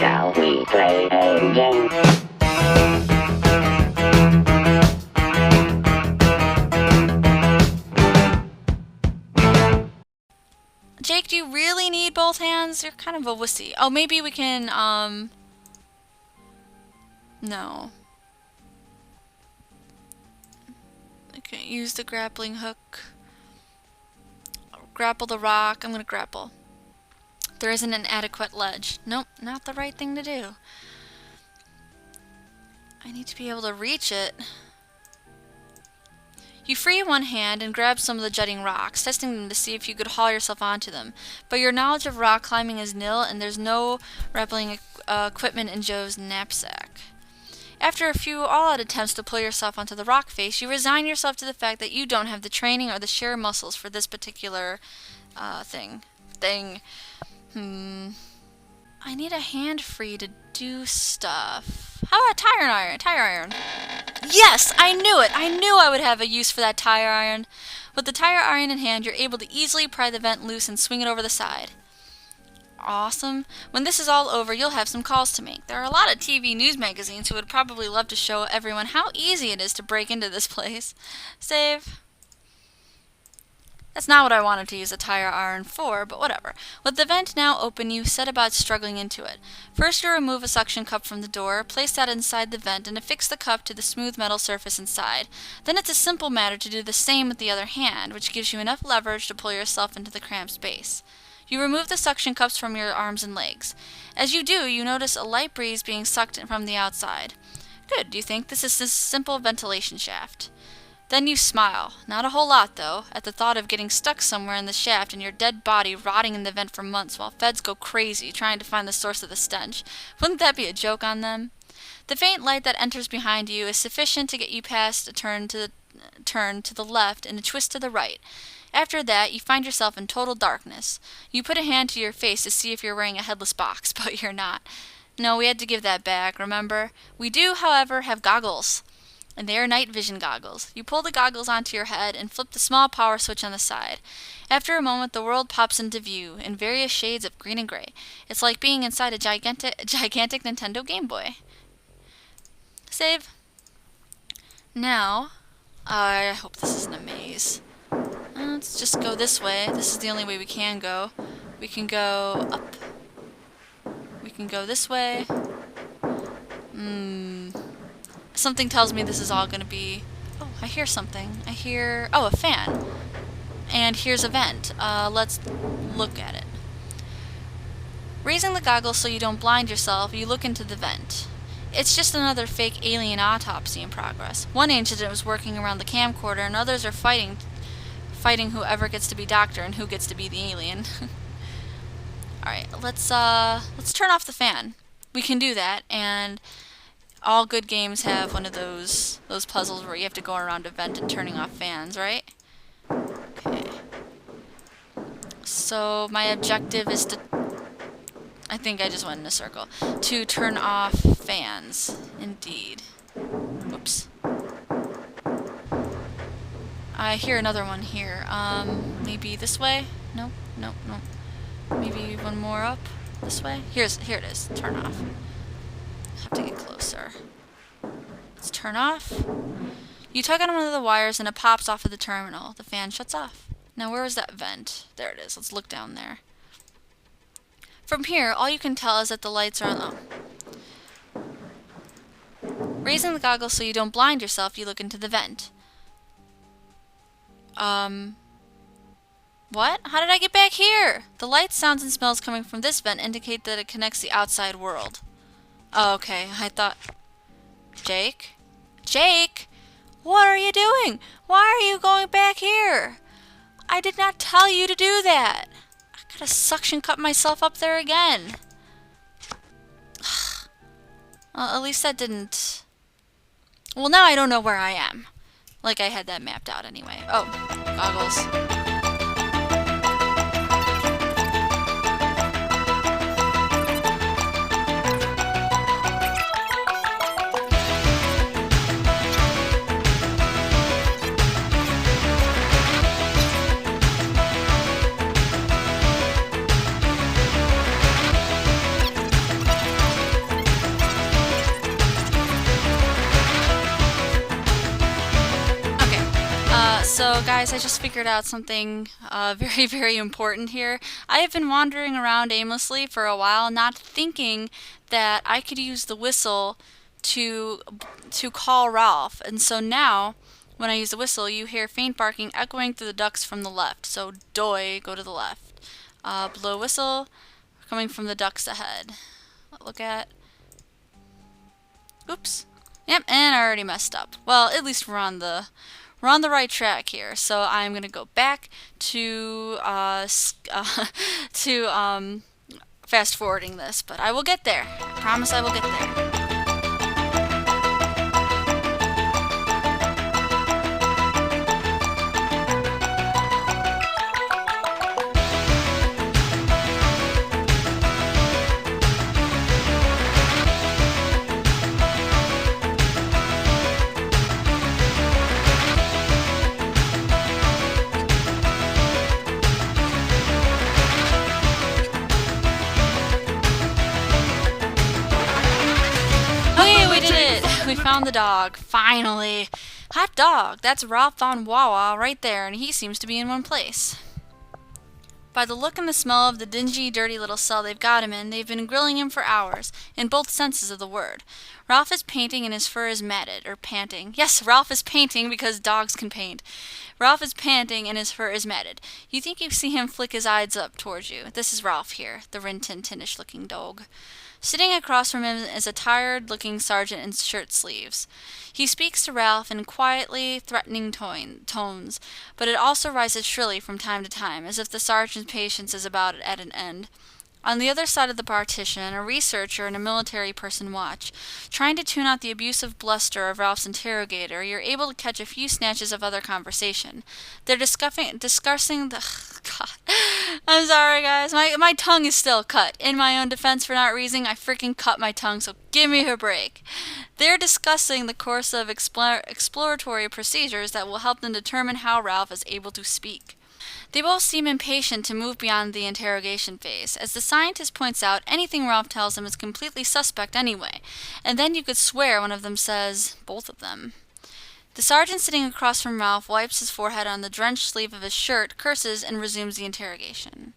Shall we play a game? Jake, do you really need both hands? You're kind of a wussy. Oh, maybe we can, no. I can't use the grappling hook. Grapple the rock. I'm gonna grapple. There isn't an adequate ledge. Nope, not the right thing to do. I need to be able to reach it. You free one hand and grab some of the jutting rocks, testing them to see if you could haul yourself onto them. But your knowledge of rock climbing is nil, and there's no rappelling equipment in Joe's knapsack. After a few all-out attempts to pull yourself onto the rock face, you resign yourself to the fact that you don't have the training or the sheer muscles for this particular thing. I need a hand free to do stuff. How about a tire iron? Yes! I knew it! I knew I would have a use for that tire iron. With the tire iron in hand, you're able to easily pry the vent loose and swing it over the side. Awesome. When this is all over, you'll have some calls to make. There are a lot of TV news magazines who would probably love to show everyone how easy it is to break into this place. Save. That's not what I wanted to use a tire iron for, but whatever. With the vent now open, you set about struggling into it. First, you remove a suction cup from the door, place that inside the vent, and affix the cup to the smooth metal surface inside. Then it's a simple matter to do the same with the other hand, which gives you enough leverage to pull yourself into the cramped space. You remove the suction cups from your arms and legs. As you do, you notice a light breeze being sucked in from the outside. Good, you think. This is a simple ventilation shaft. Then you smile, not a whole lot though, at the thought of getting stuck somewhere in the shaft and your dead body rotting in the vent for months while feds go crazy trying to find the source of the stench. Wouldn't that be a joke on them? The faint light that enters behind you is sufficient to get you past a turn to the left and a twist to the right. After that, you find yourself in total darkness. You put a hand to your face to see if you're wearing a headless box, but you're not. No, we had to give that back, remember? We do, however, have goggles. And they are night vision goggles. You pull the goggles onto your head and flip the small power switch on the side. After a moment, the world pops into view in various shades of green and gray. It's like being inside a gigantic Nintendo Game Boy. Save. Now, I hope this isn't a maze. Let's just go this way. This is the only way we can go. We can go up. We can go this way. Something tells me this is all going to be... Oh, I hear something. I hear... Oh, a fan. And here's a vent. Let's look at it. Raising the goggles so you don't blind yourself, you look into the vent. It's just another fake alien autopsy in progress. One agent was working around the camcorder, and others are fighting whoever gets to be doctor and who gets to be the alien. Alright, let's turn off the fan. We can do that, and all good games have one of those puzzles where you have to go around a vent and turning off fans, right? Okay. So my objective is to... I think I just went in a circle. To turn off fans. Indeed. Whoops. I hear another one here. Maybe this way? Nope, nope, nope. Maybe one more up? This way? Here it is. Turn off. Have to get closer. Let's turn off. You tug on one of the wires and it pops off of the terminal. The fan shuts off. Now where is that vent? There it is. Let's look down there. From here, all you can tell is that the lights are on. Oh. Raising the goggles so you don't blind yourself, you look into the vent. What? How did I get back here? The lights, sounds, and smells coming from this vent indicate that it connects the outside world. Oh, okay. I thought... Jake? Jake? What are you doing? Why are you going back here? I did not tell you to do that. I gotta suction cup myself up there again. Well, at least that didn't... Well, now I don't know where I am. Like I had that mapped out anyway. Oh, goggles. So guys, I just figured out something very, very important here. I have been wandering around aimlessly for a while, not thinking that I could use the whistle to call Ralph. And so now, when I use the whistle, you hear faint barking echoing through the ducts from the left. So doi, go to the left. Blow whistle, coming from the ducts ahead. Look at... Oops. Yep, and I already messed up. Well, at least we're on the right track here. So I'm gonna go back to fast forwarding this, but I will get there. I promise I will get there. We found the dog, finally. Hot dog, that's Ralph Von Wawa right there, and he seems to be in one place. By the look and the smell of the dingy, dirty little cell they've got him in, they've been grilling him for hours, in both senses of the word. Ralph is painting and his fur is matted, or panting. Yes, Ralph is painting because dogs can paint. Ralph is panting and his fur is matted. You think you see him flick his eyes up towards you. This is Ralph here, the rin-tin-tinish looking dog. Sitting across from him is a tired-looking sergeant in shirt sleeves. He speaks to Ralph in quietly threatening tones, but it also rises shrilly from time to time, as if the sergeant's patience is about at an end. On the other side of the partition, a researcher and a military person watch. Trying to tune out the abusive bluster of Ralph's interrogator, you're able to catch a few snatches of other conversation. They're discussing the... God. I'm sorry, guys. My tongue is still cut. In my own defense for not reasoning, I freaking cut my tongue, so give me a break. They're discussing the course of exploratory procedures that will help them determine how Ralph is able to speak. They both seem impatient to move beyond the interrogation phase. As the scientist points out, anything Ralph tells them is completely suspect anyway. And then you could swear one of them says, both of them. The sergeant sitting across from Ralph wipes his forehead on the drenched sleeve of his shirt, curses, and resumes the interrogation.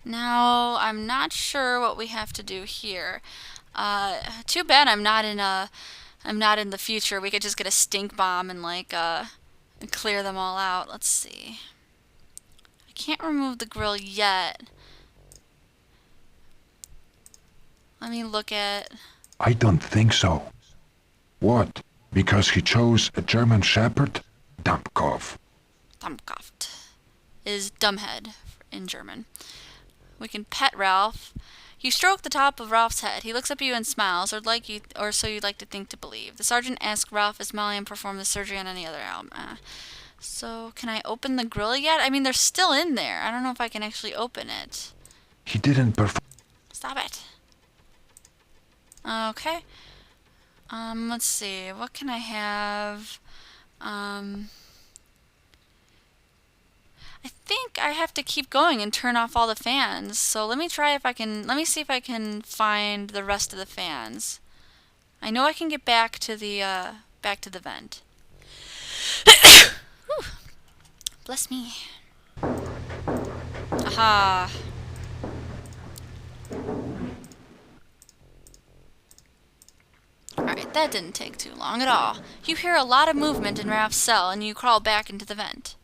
Now, I'm not sure what we have to do here. Too bad I'm not in the future. We could just get a stink bomb and and clear them all out. Let's see. I can't remove the grill yet. Let me look at... I don't think so. What? Because he chose a German Shepherd? Dummkopf. Dummkopf is dumbhead in German. We can pet Ralph. You stroke the top of Ralph's head. He looks up at you and smiles, or so you'd like to think to believe. The sergeant asks Ralph if Malian performed the surgery on any other album. So, can I open the grill yet? I mean, they're still in there. I don't know if I can actually open it. He didn't perform. Stop it. Okay. Let's see. What can I have? I think I have to keep going and turn off all the fans. So let me see if I can find the rest of the fans. I know I can get back to the vent. Bless me. Aha. Alright, that didn't take too long at all. You hear a lot of movement in Ralph's cell and you crawl back into the vent.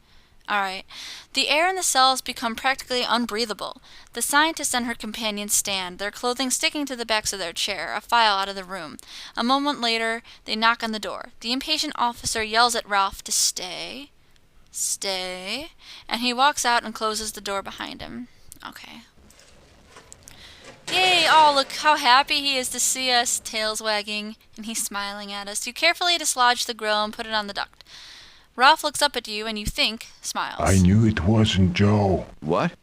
Alright. The air in the cell has become practically unbreathable. The scientist and her companion stand, their clothing sticking to the backs of their chair, a file out of the room. A moment later, they knock on the door. The impatient officer yells at Ralph to stay, and he walks out and closes the door behind him. Okay. Yay! Oh, look how happy he is to see us, tails wagging, and he's smiling at us. You carefully dislodge the grill and put it on the duct. Ralph looks up at you and you think, smiles. I knew it wasn't Joe. What?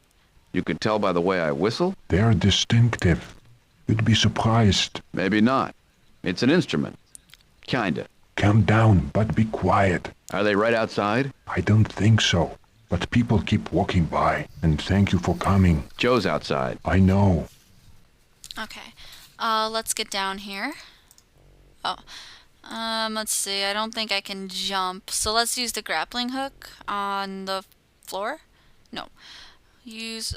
You could tell by the way I whistle? They're distinctive. You'd be surprised. Maybe not. It's an instrument. Kinda. Calm down, but be quiet. Are they right outside? I don't think so. But people keep walking by. And thank you for coming. Joe's outside. I know. Okay. Let's get down here. Oh. Let's see. I don't think I can jump. So let's use the grappling hook on the floor. No. Use,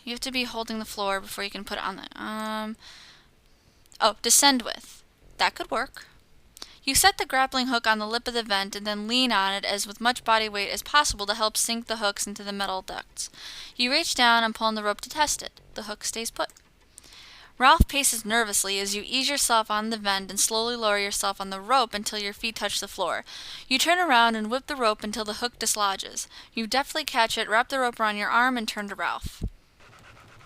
you have to be holding the floor before you can put it on the, oh, descend with. That could work. You set the grappling hook on the lip of the vent and then lean on it as with much body weight as possible to help sink the hooks into the metal ducts. You reach down and pull on the rope to test it. The hook stays put. Ralph paces nervously as you ease yourself on the vent and slowly lower yourself on the rope until your feet touch the floor. You turn around and whip the rope until the hook dislodges. You deftly catch it, wrap the rope around your arm, and turn to Ralph.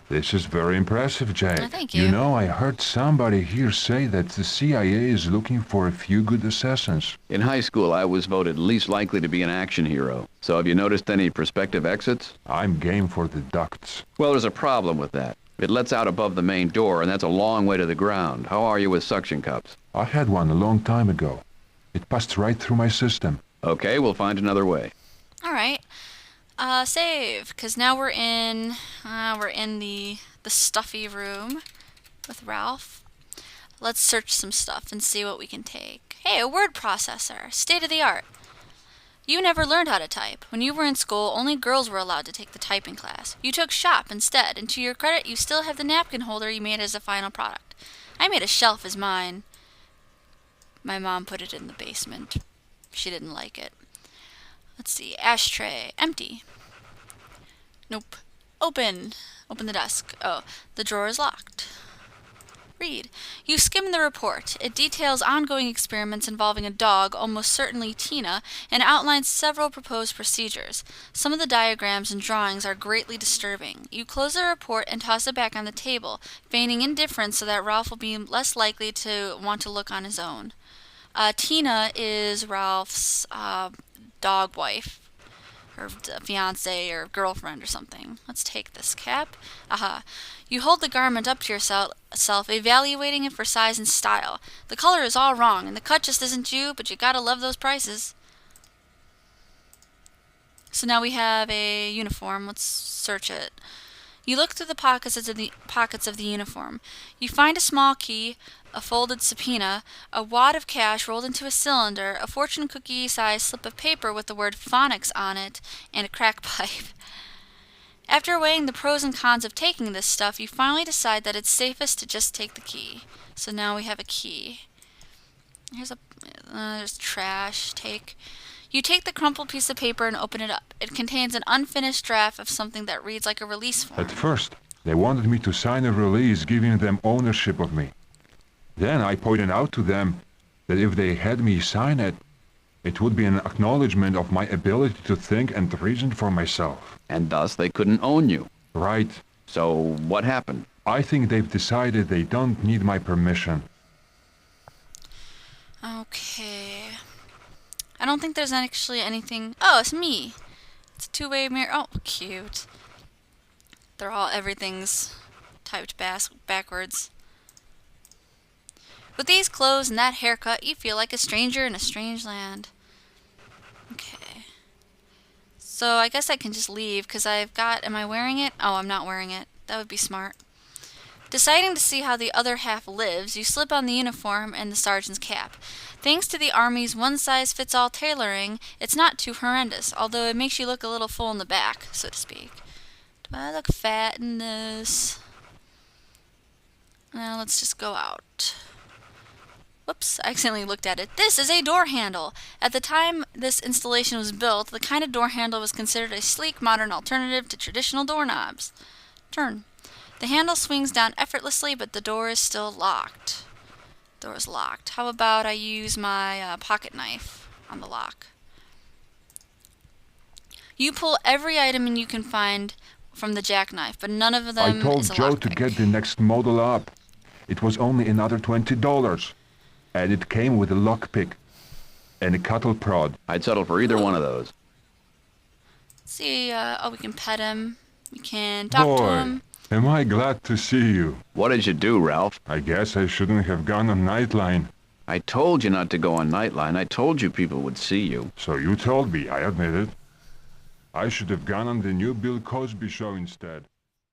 This is very impressive, Jay. Oh, thank you. You know, I heard somebody here say that the CIA is looking for a few good assassins. In high school, I was voted least likely to be an action hero. So have you noticed any prospective exits? I'm game for the ducts. Well, there's a problem with that. It lets out above the main door, and that's a long way to the ground. How are you with suction cups? I had one a long time ago. It passed right through my system. Okay, we'll find another way. All right. Save, because now we're in the stuffy room with Ralph. Let's search some stuff and see what we can take. Hey, a word processor, state of the art. You never learned how to type. When you were in school, only girls were allowed to take the typing class. You took shop instead, and to your credit, you still have the napkin holder you made as a final product. I made a shelf as mine. My mom put it in the basement. She didn't like it. Let's see. Ashtray. Empty. Nope. Open. Open the desk. Oh, the drawer is locked. Read. You skim the report. It details ongoing experiments involving a dog, almost certainly Tina, and outlines several proposed procedures. Some of the diagrams and drawings are greatly disturbing. You close the report and toss it back on the table, feigning indifference so that Ralph will be less likely to want to look on his own. Tina is Ralph's dog wife, her fiance or girlfriend or something. Let's take this cap. Aha. You hold the garment up to yourself, evaluating it for size and style. The color is all wrong, and the cut just isn't you, but you gotta love those prices. So now we have a uniform. Let's search it. You look through the pockets of the uniform. You find a small key, a folded subpoena, a wad of cash rolled into a cylinder, a fortune cookie-sized slip of paper with the word phonics on it, and a crack pipe. After weighing the pros and cons of taking this stuff, you finally decide that it's safest to just take the key. So now we have a key. There's trash. You take the crumpled piece of paper and open it up. It contains an unfinished draft of something that reads like a release form. At first, they wanted me to sign a release giving them ownership of me. Then I pointed out to them that if they had me sign it, it would be an acknowledgement of my ability to think and reason for myself. And thus they couldn't own you. Right. So what happened? I think they've decided they don't need my permission. Okay. I don't think there's actually anything... Oh, it's me. It's a two-way mirror. Oh, cute. Everything's typed backwards. With these clothes and that haircut, you feel like a stranger in a strange land. Okay. So I guess I can just leave because am I wearing it? Oh, I'm not wearing it. That would be smart. Deciding to see how the other half lives, you slip on the uniform and the sergeant's cap. Thanks to the Army's one-size-fits-all tailoring, it's not too horrendous, although it makes you look a little full in the back, so to speak. Do I look fat in this? Now let's just go out. Whoops, I accidentally looked at it. This is a door handle. At the time this installation was built, the kind of door handle was considered a sleek, modern alternative to traditional doorknobs. Turn. The handle swings down effortlessly, but the door is still locked. Door is locked. How about I use my pocket knife on the lock? You pull every item you can find from the jackknife, but none of them is a I told Joe to lockpick. get the next model up. It was only another $20. And it came with a lockpick and a cattle prod. I'd settle for either one of those. Let's see, we can pet him. We can talk to him. Am I glad to see you. What did you do, Ralph? I guess I shouldn't have gone on Nightline. I told you not to go on Nightline. I told you people would see you. So you told me, I admit it. I should have gone on the new Bill Cosby show instead.